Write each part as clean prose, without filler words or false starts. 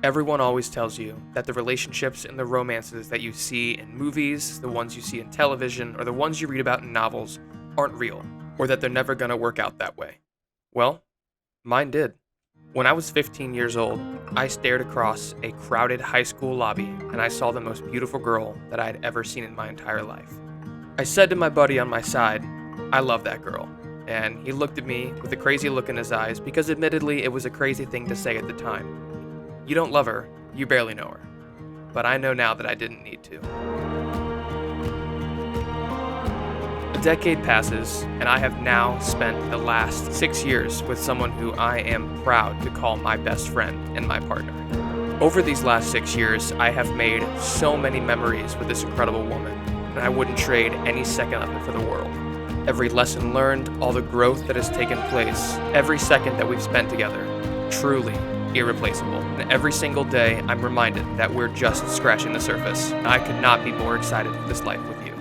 Everyone always tells you that the relationships and the romances that you see in movies, the ones you see in television, or the ones you read about in novels aren't real, or that they're never gonna work out that way. Well, mine did. When I was 15 years old, I stared across a crowded high school lobby and I saw the most beautiful girl that I had ever seen in my entire life. I said to my buddy on my side, "I love that girl." And he looked at me with a crazy look in his eyes because admittedly it was a crazy thing to say at the time. You don't love her, you barely know her. But I know now that I didn't need to. A decade passes, and I have now spent the last 6 years with someone who I am proud to call my best friend and my partner. Over these last 6 years, I have made so many memories with this incredible woman, and I wouldn't trade any second of it for the world. Every lesson learned, all the growth that has taken place, every second that we've spent together, truly irreplaceable. And every single day, I'm reminded that we're just scratching the surface. I could not be more excited for this life with you.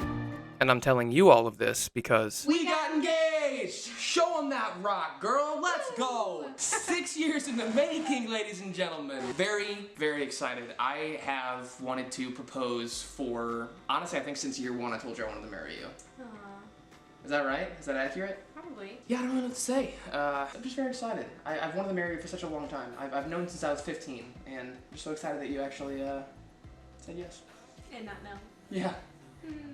And I'm telling you all of this because we got engaged! Show 'em that rock, girl. Let's go! 6 years in the making, ladies and gentlemen. Very, very excited. I have wanted to propose for, honestly, I think since year one I told you I wanted to marry you. Aww. Is that right? Is that accurate? Probably. Yeah, I don't know what to say. I'm just very excited. I've wanted to marry you for such a long time. I've known since I was 15, and I'm so excited that you actually said yes. And not no. Yeah.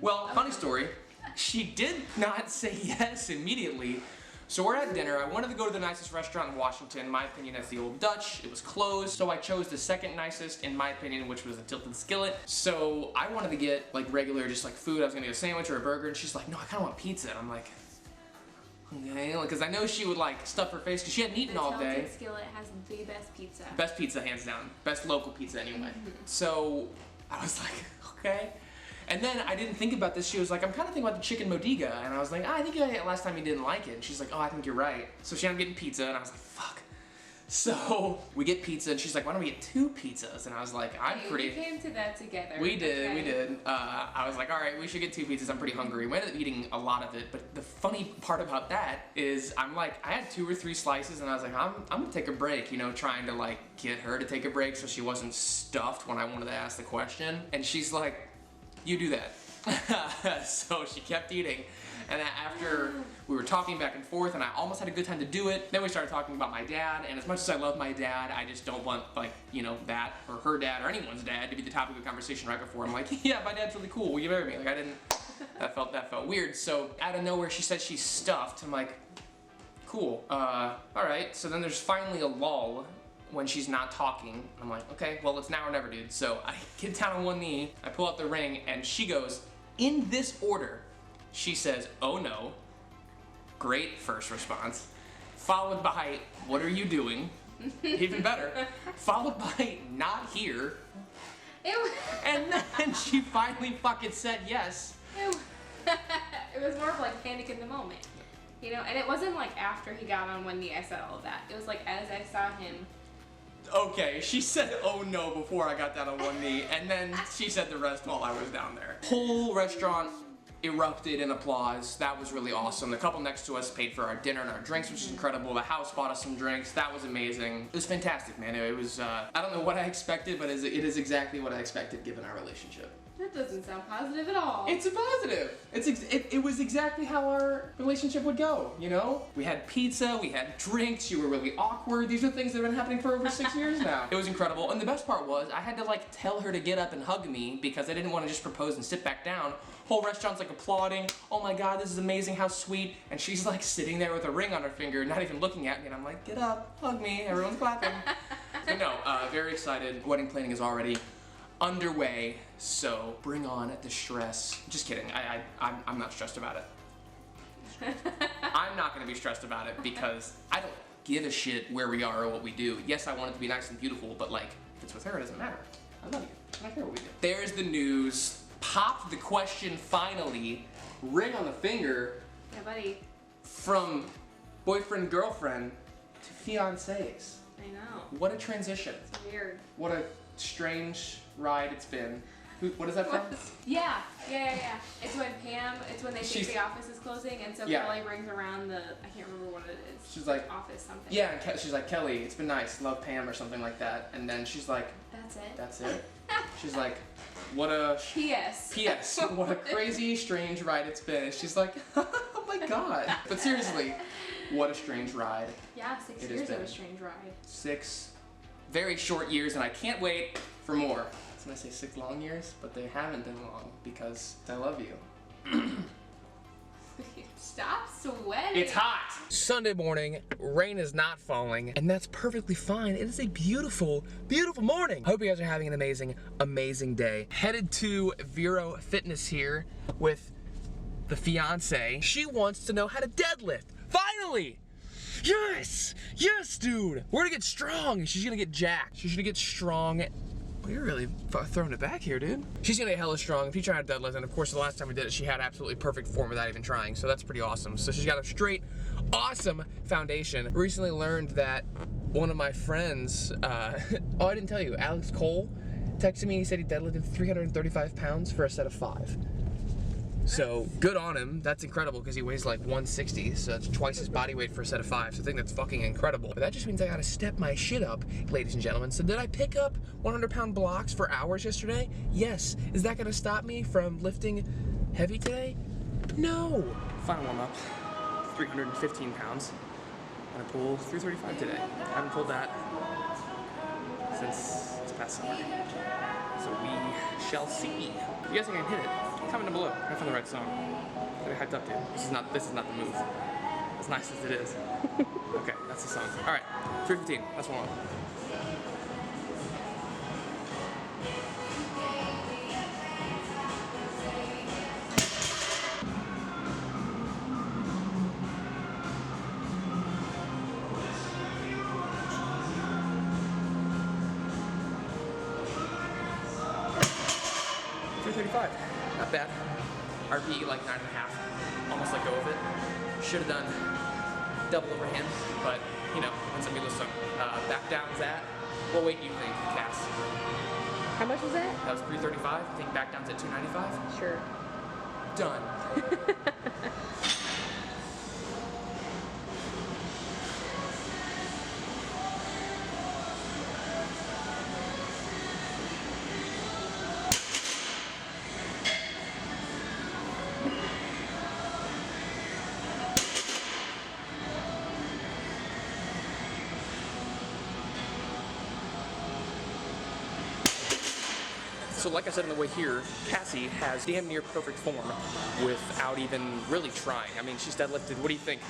Well, funny story. She did not say yes immediately. So we're at dinner. I wanted to go to the nicest restaurant in Washington. In my opinion, that's the Old Dutch. It was closed, so I chose the second nicest, in my opinion, which was the Tilted Skillet. So I wanted to get like regular, just like food. I was gonna get a sandwich or a burger, and she's like, "No, I kind of want pizza." And I'm like, okay, because I know she would like stuff her face because she hadn't eaten all day. The Tilted Skillet has the best pizza. Best pizza, hands down. Best local pizza, anyway. So I was like, okay. And then I didn't think about this. She was like, "I'm kind of thinking about the chicken Modiga." And I was like, I think you ate it last time you didn't like it. And she's like, "Oh, I think you're right." So she ended up getting pizza, and I was like, fuck. So we get pizza, and she's like, "Why don't we get 2 pizzas?" And I was like, We came to that together. We did. I was like, all right, we should get 2 pizzas. I'm pretty hungry. We ended up eating a lot of it, but the funny part about that is I'm like, I had 2 or 3 slices, and I was like, I'm gonna take a break, you know, trying to like get her to take a break so she wasn't stuffed when I wanted to ask the question. And she's like, "You do that." So she kept eating. And after we were talking back and forth, and I almost had a good time to do it, then we started talking about my dad, and as much as I love my dad, I just don't want, like, you know, that or her dad or anyone's dad to be the topic of conversation right before. I'm like, "Yeah, my dad's really cool. Will you marry me?" Like, I didn't, that felt weird. So out of nowhere, she said she's stuffed. I'm like, cool, all right. So then there's finally a lull when she's not talking. I'm like, okay, well, it's now or never, dude. So I get down on one knee, I pull out the ring, and she goes, in this order, she says, "Oh no." Great first response. Followed by, "What are you doing?" Even better. Followed by, "Not here." And then she finally fucking said yes. It was more of like panic in the moment. You know, and it wasn't like after he got on one knee I said all of that. It was like as I saw him. Okay, she said "oh no" before I got down on one knee, and then she said the rest while I was down there. Whole restaurant erupted in applause. That was really awesome. The couple next to us paid for our dinner and our drinks, which is incredible. The house bought us some drinks. That was amazing. It was fantastic, man. It was, I don't know what I expected, but it is exactly what I expected given our relationship. That doesn't sound positive at all. It's a positive. It was exactly how our relationship would go, you know? We had pizza, we had drinks, you were really awkward. These are things that have been happening for over 6 years now. It was incredible, and the best part was I had to like tell her to get up and hug me because I didn't want to just propose and sit back down. Whole restaurant's like applauding. "Oh my God, this is amazing, how sweet." And she's like sitting there with a ring on her finger, not even looking at me, and I'm like, "Get up, hug me." Everyone's clapping. But no, very excited. Wedding planning is already underway, so bring on the stress. Just kidding, I'm not stressed about it. I'm not gonna be stressed about it because I don't give a shit where we are or what we do. Yes, I want it to be nice and beautiful, but like, if it's with her, it doesn't matter. I love you, I don't care what we do. There's the news. Pop the question finally. Ring on the finger. Yeah, buddy. From boyfriend, girlfriend to fiancés. I know. What a transition. It's weird. What a strange ride it's been. What is that from? Yeah. It's when they think the office is closing, and so Kelly brings around the, I can't remember what it is. She's like, office something. Yeah, and she's like, Kelly, it's been nice, love Pam or something like that. And then she's like, That's it? She's like, what a... P.S. What a crazy, strange ride it's been. And she's like, oh my god. But seriously, what a strange ride. Yeah, 6 years of a strange ride. 6 very short years, and I can't wait for more. I was gonna say 6 long years, but they haven't been long because I love you. Stop sweating. It's hot. Sunday morning, rain is not falling, and that's perfectly fine. It is a beautiful, beautiful morning. Hope you guys are having an amazing, amazing day. Headed to Vero Fitness here with the fiance. She wants to know how to deadlift. Finally! Yes! Yes, dude! We're gonna get strong. She's gonna get jacked. She's gonna get strong. Well, you're really throwing it back here, dude. She's gonna get hella strong. If you try to deadlift, and of course the last time we did it, she had absolutely perfect form without even trying, so that's pretty awesome. So she's got a straight, awesome foundation. Recently learned that one of my friends, oh, I didn't tell you, Alex Cole texted me, he said he deadlifted 335 pounds for a set of 5. So good on him. That's incredible because he weighs like 160, so that's twice his body weight for a set of 5. So I think that's fucking incredible. But that just means I gotta step my shit up, ladies and gentlemen. So did I pick up 100-pound blocks for hours yesterday? Yes. Is that gonna stop me from lifting heavy today? No. Final warm up, 315 pounds. I'm gonna pull 335 today. I haven't pulled that since this past summer. So we shall see. If you guys think I can hit it, comment down below. I found the right song. Get hyped up, dude. This is not the move. As nice as it is. Okay, that's the song. All right, 315. That's one. Not bad. RPE like 9.5. Almost let go of it. Should have done double overhand, but you know, once I listen. Back down's at. What weight do you think, Cass? How much was that? That was 335. I think back down's at 295. Sure. Done. So like I said on the way here, Cassie has damn near perfect form without even really trying. I mean, she's deadlifted, what do you think?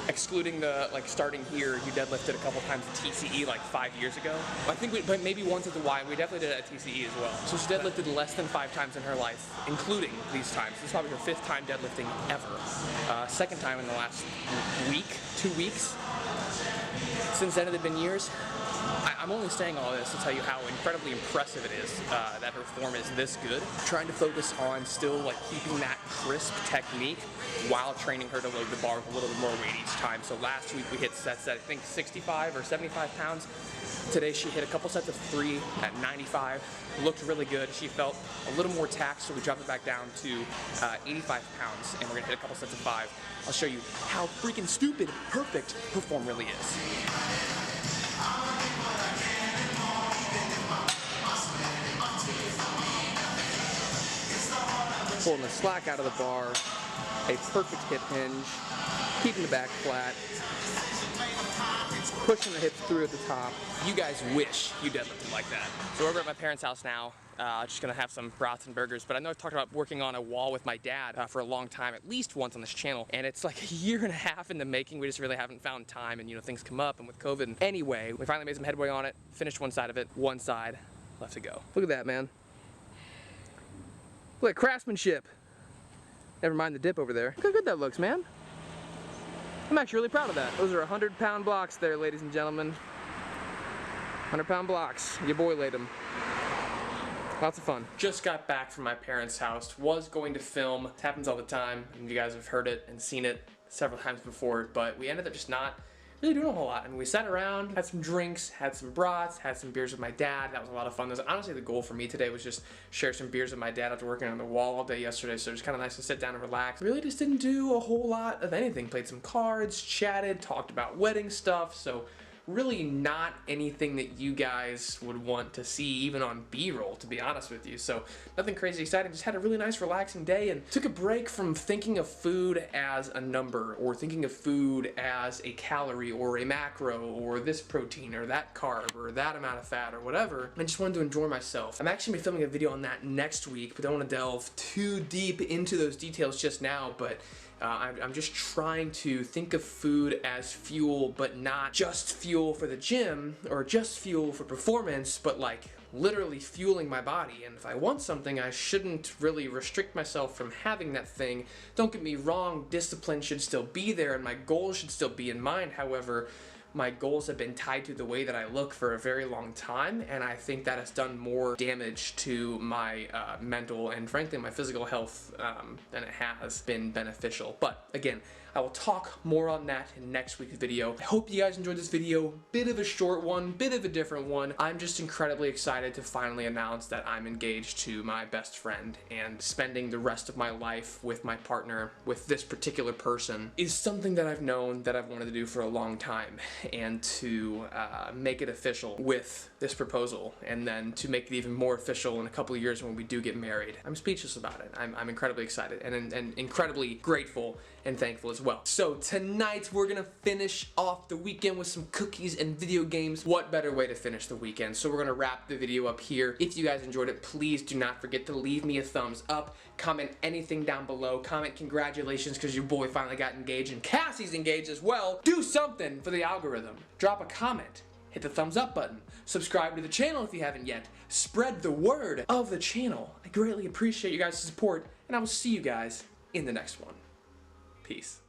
Excluding the, like, starting here, you deadlifted a couple times at TCE like 5 years ago. I think but maybe once at the Y, we definitely did it at TCE as well. So she deadlifted less than 5 times in her life, including these times. This is probably her 5th time deadlifting ever. 2nd time in the last week, 2 weeks. Since then, it had been years. I'm only saying all this to tell you how incredibly impressive it is that her form is this good. Trying to focus on still like keeping that crisp technique while training her to load the bar with a little bit more weight each time. So last week we hit sets at I think 65 or 75 pounds. Today she hit a couple sets of 3 at 95. Looked really good. She felt a little more taxed, so we dropped it back down to 85 pounds, and we're gonna hit a couple sets of 5. I'll show you how freaking stupid perfect her form really is. Pulling the slack out of the bar, a perfect hip hinge, keeping the back flat, pushing the hips through at the top. You guys wish you deadlifted like that. So we're over at my parents' house now, just gonna have some brats and burgers, but I know I've talked about working on a wall with my dad for a long time, at least once on this channel, and it's like a year and a half in the making. We just really haven't found time, and you know, things come up, and with COVID. And anyway, we finally made some headway on it, finished one side of it, one side left to go. Look at that, man. Look at craftsmanship. Never mind the dip over there. Look how good that looks, man. I'm actually really proud of that. Those are 100-pound blocks there, ladies and gentlemen. 100-pound blocks. Your boy laid them. Lots of fun. Just got back from my parents' house. Was going to film. It happens all the time. And you guys have heard it and seen it several times before, but we ended up just not really doing a whole lot. I mean, we sat around, had some drinks, had some brats, had some beers with my dad. That was a lot of fun. Honestly, the goal for me today was just share some beers with my dad after working on the wall all day yesterday, so it was kind of nice to sit down and relax. Really just didn't do a whole lot of anything. Played some cards, chatted, talked about wedding stuff, so really not anything that you guys would want to see even on B-roll, to be honest with you. So nothing crazy exciting, just had a really nice relaxing day and took a break from thinking of food as a number or thinking of food as a calorie or a macro or this protein or that carb or that amount of fat or whatever. I just wanted to enjoy myself. I'm actually gonna be filming a video on that next week, but don't want to delve too deep into those details just now, but I'm just trying to think of food as fuel, but not just fuel for the gym or just fuel for performance, but like literally fueling my body. And if I want something, I shouldn't really restrict myself from having that thing. Don't get me wrong, discipline should still be there and my goals should still be in mind. However, my goals have been tied to the way that I look for a very long time, and I think that has done more damage to my mental and frankly my physical health than it has been beneficial. But again, I will talk more on that in next week's video. I hope you guys enjoyed this video. Bit of a short one, bit of a different one. I'm just incredibly excited to finally announce that I'm engaged to my best friend, and spending the rest of my life with my partner, with this particular person, is something that I've known that I've wanted to do for a long time. And to make it official with this proposal, and then to make it even more official in a couple of years when we do get married. I'm speechless about it. I'm incredibly excited and incredibly grateful and thankful as well. So tonight we're gonna finish off the weekend with some cookies and video games. What better way to finish the weekend? So we're gonna wrap the video up here. If you guys enjoyed it, please do not forget to leave me a thumbs up. Comment anything down below. Comment congratulations because your boy finally got engaged and Cassie's engaged as well. Do something for the algorithm. Drop a comment. Hit the thumbs up button. Subscribe to the channel if you haven't yet. Spread the word of the channel. I greatly appreciate you guys' support, and I will see you guys in the next one. Peace.